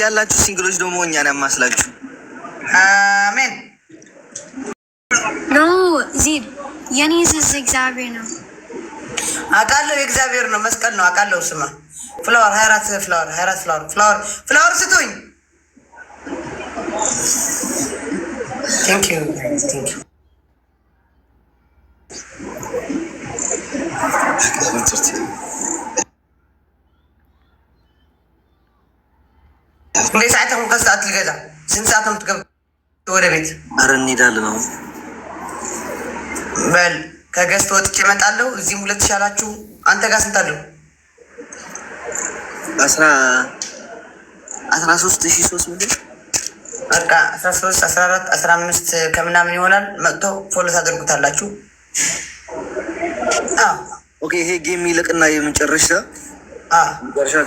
ያላችሁ ሲንግሎች ደግሞ እኛን ያማስላችሁ። አሜን። ኖ ዚብ የኔ ዝዝ እግዚአብሔር ነው አውቃለሁ። የእግዚአብሔር ነው፣ መስቀል ነው አውቃለሁ። ስማ ፍላወር 24 ፍላወር 24 ፍላወር ስጡኝ። ቴንክ ዩ ቴንክ ዩ። እንዴ ሰዓትም ከሰዓት ልገዛ ስንት ሰዓት ነው የምትገባ ወደ ቤት? አረ እንሄዳለን አሁን። በል ከገዝት ወጥቼ እመጣለሁ። እዚህም 2000 አላችሁ። አንተ ጋር ስንት አለው? 13,300 በቃ 13 14 15 ከምናምን ይሆናል። መጥቶ ፎሎ ታደርጉታላችሁ። ኦኬ። ይሄ ጌም ይለቅና የመጨረሻ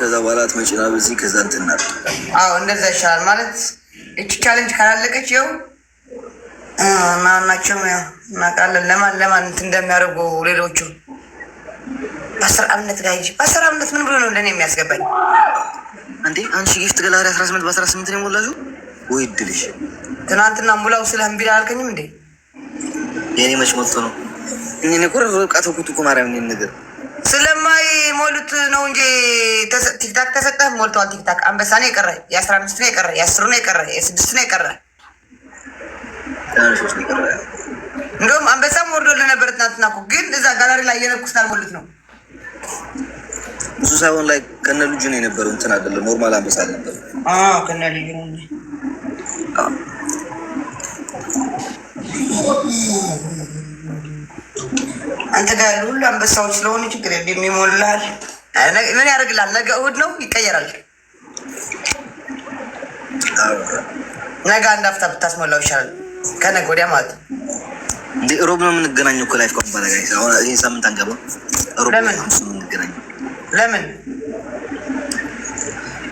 ከዛ በኋላ ትመጪና በዚህ ከዛ እንትና እንደዛ ይሻላል ማለት እቺ ቻሌንጅ ካላለቀች ይኸው ማናቸውም ያው እናውቃለን ለማን እንትን እንደሚያደርጉ ሌሎቹ። በ10 አብነት ጋር ሂጂ። በ10 አብነት ምን ብሎ ነው እንደኔ የሚያስገባኝ እንዴ? አንቺ ጊፍት ገላሪ 18 በ18 ነው የሞላሽው ወይ? ድልሽ ትናንትና ሙላው ስለ እምቢ አላልከኝም እንዴ? የኔ መች ሞልቶ ነው? እኔ ነበር በቃ ተኩት እኮ ማርያም ነኝ ነገር ስለማይ ሞሉት ነው እንጂ ቲክታክ ተሰጠህ ሞልቷል። ቲክታክ አንበሳ ነው የቀረ፣ የ15 ነው የቀረ፣ የ10 ነው የቀረ፣ የ6 ነው የቀረ። እንደውም አንበሳም ወርዶልህ ነበር ትናንትና እኮ፣ ግን እዛ ጋላሪ ላይ የነኩት አልሞሉት ነው። እሱ ሳይሆን ላይ ከነ ልጁ ነው የነበረው እንትን አይደለም፣ ኖርማል አንበሳ ነበር። ከነ ልጁ ነው እንዴ? አንተ ጋር ያሉ ሁሉ አንበሳዎች ስለሆኑ ችግር የለም ይሞላል። ምን ያደርግላል? ነገ እሑድ ነው ይቀየራል። ነገ አንድ አፍታ ብታስሞላው ይሻላል ከነገ ወዲያ ማለት ነው። እንዴ ሮብ ነው የምንገናኘው እኮ ላይፍ ኮምፓላ ጋይስ። አሁን ይሄ ሳምንት አንገባ። ሮብ ነው የምንገናኘው። ለምን?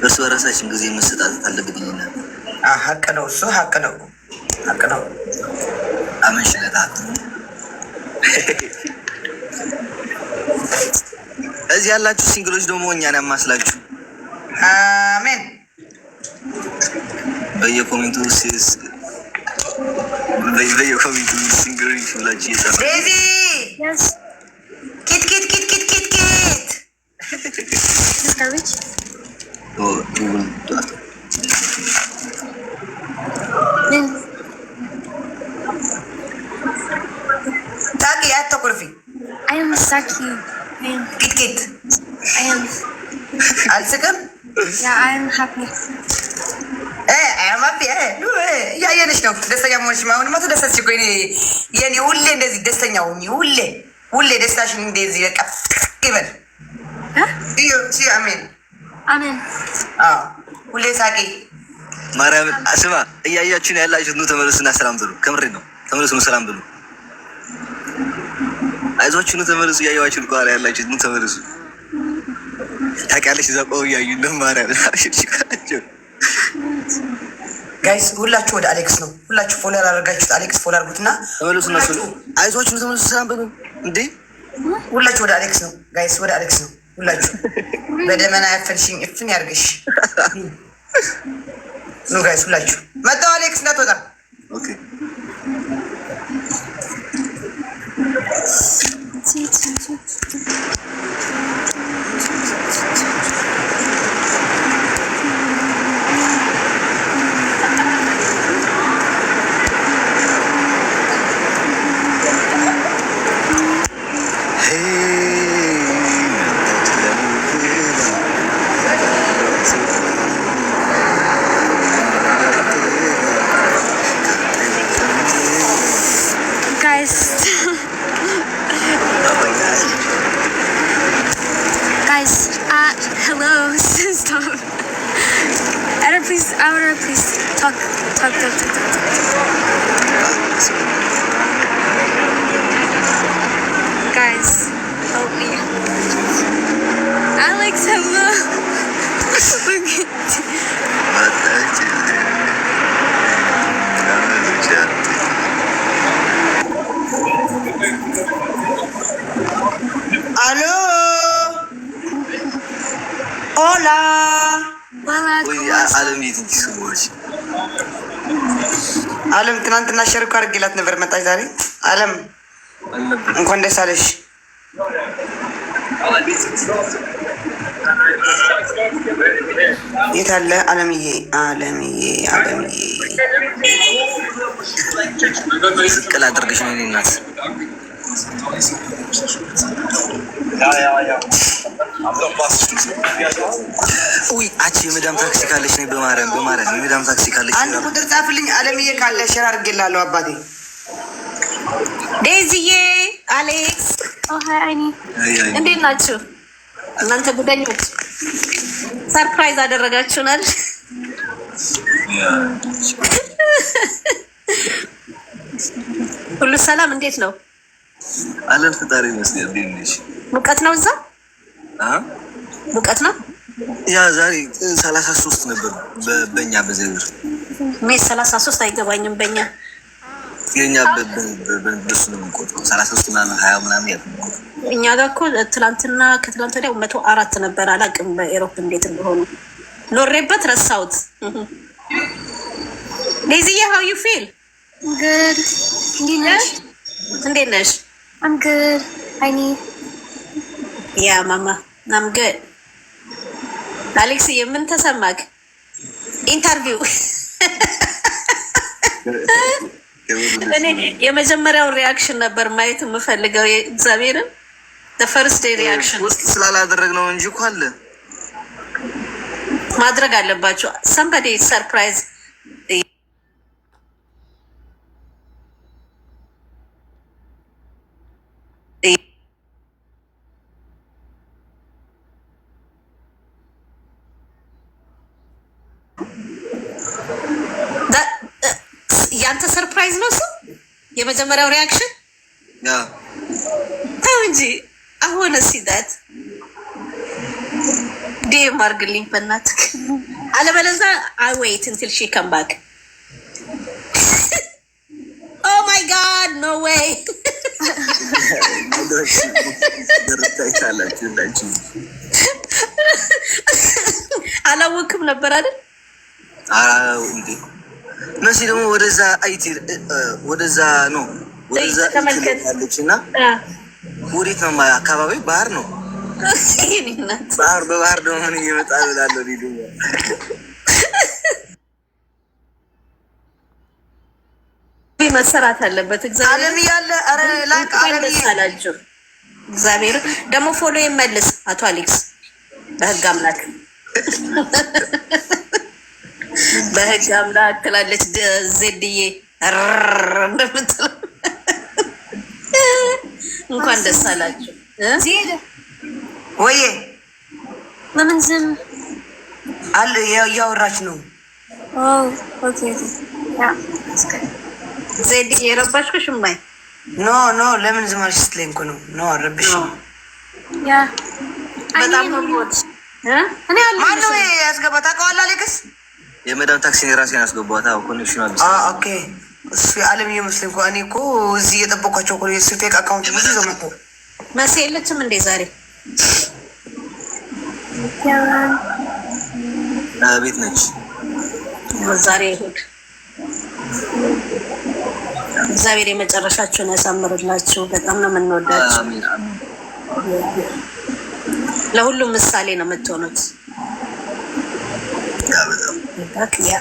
እርስ በራሳችን ጊዜ መሰጣጠት አለብን። ሀቅ ነው እሱ፣ ሀቅ ነው፣ ሀቅ ነው። አመንሽለታት እዚህ ያላችሁ ሲንግሎች ደግሞ እኛን ያማስላችሁ። አሜን። በየኮሜንቱ ሲንግሎች ብላችሁ እየጻፋችሁ ዴዚ ኪት ታቂ አትኩርፊ። ኪት አልስቅም። እያየንሽ ነው ደስተኛ መሆንሽ። አሁንማ ተደሰትሽ እኮ የኔ ሁሌ እንደዚህ ደስተኛ ሁኚ። ሁሌ ደስታሽን እንደዚህ በቃ ይበል። አሜን አሜን። ሁሌ ሳቂ። ማርያምን ስማ፣ እያያችሁ ነው ያላችሁት። ኑ ተመለሱና ሰላም ብሉ። ከምሬ ነው። ተመለሱ፣ ኑ ሰላም ብሉ። አይዟችሁ፣ ኑ ተመለሱ። እያያችሁ ነው ከኋላ ያላችሁት። ኑ ተመለሱ። ታውቂያለሽ፣ እዛ ቆው እያዩ ነው። ማርያምን ጋይስ ሁላችሁ ወደ አሌክስ ነው። ሁላችሁ ፎሎ ያላደረጋችሁት አሌክስ ፎሎ አድርጉትና ተመለሱ። እና አይዟችሁ ነው ተመለሱ። ሰላም ብሉ። እንዴ ሁላችሁ ወደ አሌክስ ነው ጋይስ፣ ወደ አሌክስ ነው ሁላችሁ። በደመና ያፈልሽኝ እፍን ያርገሽ። ኑ ጋይስ ሁላችሁ መጣው። አሌክስ እንዳትወጣ። ኦኬ hello, stop. Please talk. Guys, help me. Alex, hello. Aló. Hola. አለም የትንሽ ሰዎች አለም ትናንትና ሸርኩ አድርጌላት ነበር። መጣች ዛሬ። አለም እንኳን ደስ አለሽ። የት አለ አለምዬ? አለምዬ ቅል አድርገሽ ነው እናት። ውይ አቺ የመዳም ታክሲ ካለች ነው። በማርያም የመዳም ታክሲ ካለች አንድ ቁጥር ጻፍልኝ። አለምዬ ካለ ሸር አድርጌላለሁ። አባቴ ዴዚዬ፣ አሌክስ አይኒ እንዴት ናችሁ እናንተ ጉደኞች? ሰርፕራይዝ አደረጋችሁናል። ሁሉ ሰላም? እንዴት ነው? አለን ፈጣሪ ይመስገን። እንዴት ሙቀት ነው እዛ? ሙቀት ነው። ያ ዛሬ 33 ነበር በእኛ በዘይር ሜስ 33 አይገባኝም። በእኛ የኛ በሱ ነው የምንቆጥረው 33 ምናምን 20 ምናምን ያለው። እኛ ጋር እኮ ትላንትና ከትላንት ወዲያ 104 ነበር። አላውቅም በኤሮፕ እንዴት እንደሆነ ኖሬበት ረሳሁት። ዴዚዬ how you feel? Good. እንዴት ነሽ? I'm good. I need. Yeah, mama. I'm good. አሌክስ የምን ተሰማክ? ኢንተርቪው እኔ የመጀመሪያው ሪያክሽን ነበር ማየት የምፈልገው። እግዚአብሔርን the first day reaction ውስጥ ስላላደረግነው እንጂ እኮ አለ ማድረግ አለባቸው። somebody surprise ያንተ ሰርፕራይዝ ነው እሱ የመጀመሪያው ሪያክሽን። ያ ተው እንጂ አሁን ሲዳት ዴም አድርግልኝ በእናትህ። አለበለዚያ I wait until she come back. Oh my god, no way. አላወቅም ነበር አይደል? እንዴ መሲ ደግሞ ወደዛ አይቲ ወደዛ ነው ወደዛ ተመልከታለችና ወዴት ነው አካባቢ ባህር ነው። ባህር በባህር ደግሞ ምን ይመጣል እላለሁ። ሊዱ መሰራት አለበት። እግዚአብሔር አለም ያለ አረ ላቅ አለም ያላችሁ እግዚአብሔር ደግሞ ፎሎ ይመልስ። አቶ አሌክስ በህግ አምላክ በህግ አምላክ ትላለች ዜድዬ እንደምትለው። እንኳን ደስ አላችሁ። ዜድ ወይዬ ለምን ዝም አለ? ያወራች ነው። ኦኬ ያ ዜድዬ የረባሽኩሽ እማይ ኖ ለምን ዝም አልሽ ስትለኝ እኮ ነው። ኖ አረብሽ ያ በጣም ሞት እኔ አለ ማነው ያስገባ? ታውቀዋለህ አሌክስ? የመዳም ታክሲ ራሴን ያስገባታ ኮኔክሽን አለ። ኦኬ እሱ የዓለም ይመስለኝ እኮ እኔ እኮ እዚህ እየጠበኳቸው እኮ የሱ ፌክ አካውንት ብዙ ይዘው መጥተው መሲ የለችም እንዴ ዛሬ? ቤት ነች ዛሬ እሑድ። እግዚአብሔር የመጨረሻችሁን ያሳምርላችሁ። በጣም ነው የምንወዳችሁ። አሜን አሜን። ለሁሉም ምሳሌ ነው የምትሆኑት። ያ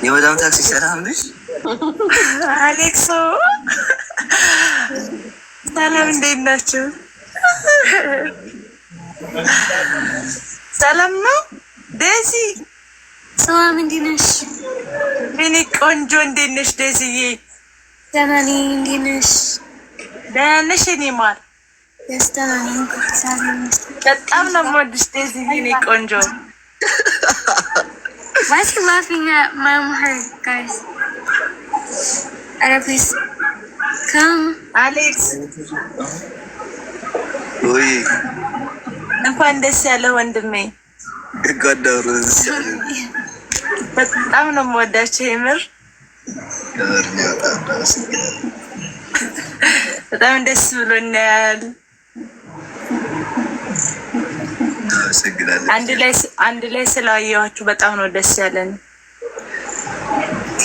የመዳም ታክሲ ሰላም ነሽ? አሌክሶ ሰላም፣ እንዴት ናችሁ? ሰላም ነው። ዴዚ ሰላም፣ እንዴት ነሽ? እኔ ቆንጆ፣ እንዴት ነሽ ዴዚዬ? ደህና ነኝ። እንዴት ነሽ? ደህና ነሽ? እኔ ማር ደህና ነኝ። በጣም ነው የምወድሽ ዴዚዬ፣ እኔ ቆንጆ። Why is he laughing at my own heart, guys? Alright, please come. አሌክስ ወይ እንኳን ደስ ያለ ወንድሜ። ጋዳሩ በጣም ነው የምወዳቸው የምር በጣም ደስ ብሎኛል። እናመሰግናለን። አንድ ላይ ስላየኋችሁ በጣም ነው ደስ ያለን።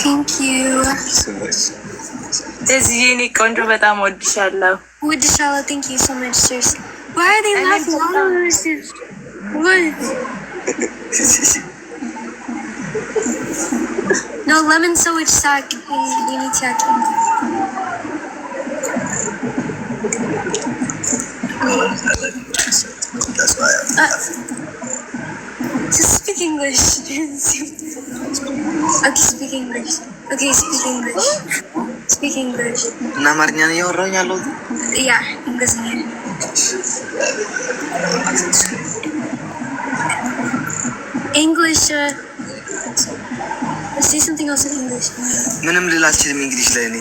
Thank you. እዚህ የኔ ቆንጆ በጣም ወድሻለሁ። Woodishala, thank you so much, seriously. Why are they laughing? I don't understand. What? No, lemon sandwich sack. You need to just speak English. Okay, speak English. Okay, speak English. Speak English. እና አማርኛ ነው ያወራኝ ያለው? Yeah, English. English. Let's say something else in English. ምንም ልል አልችልም እንግሊሽ ላይ እኔ።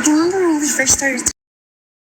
Remember when we first started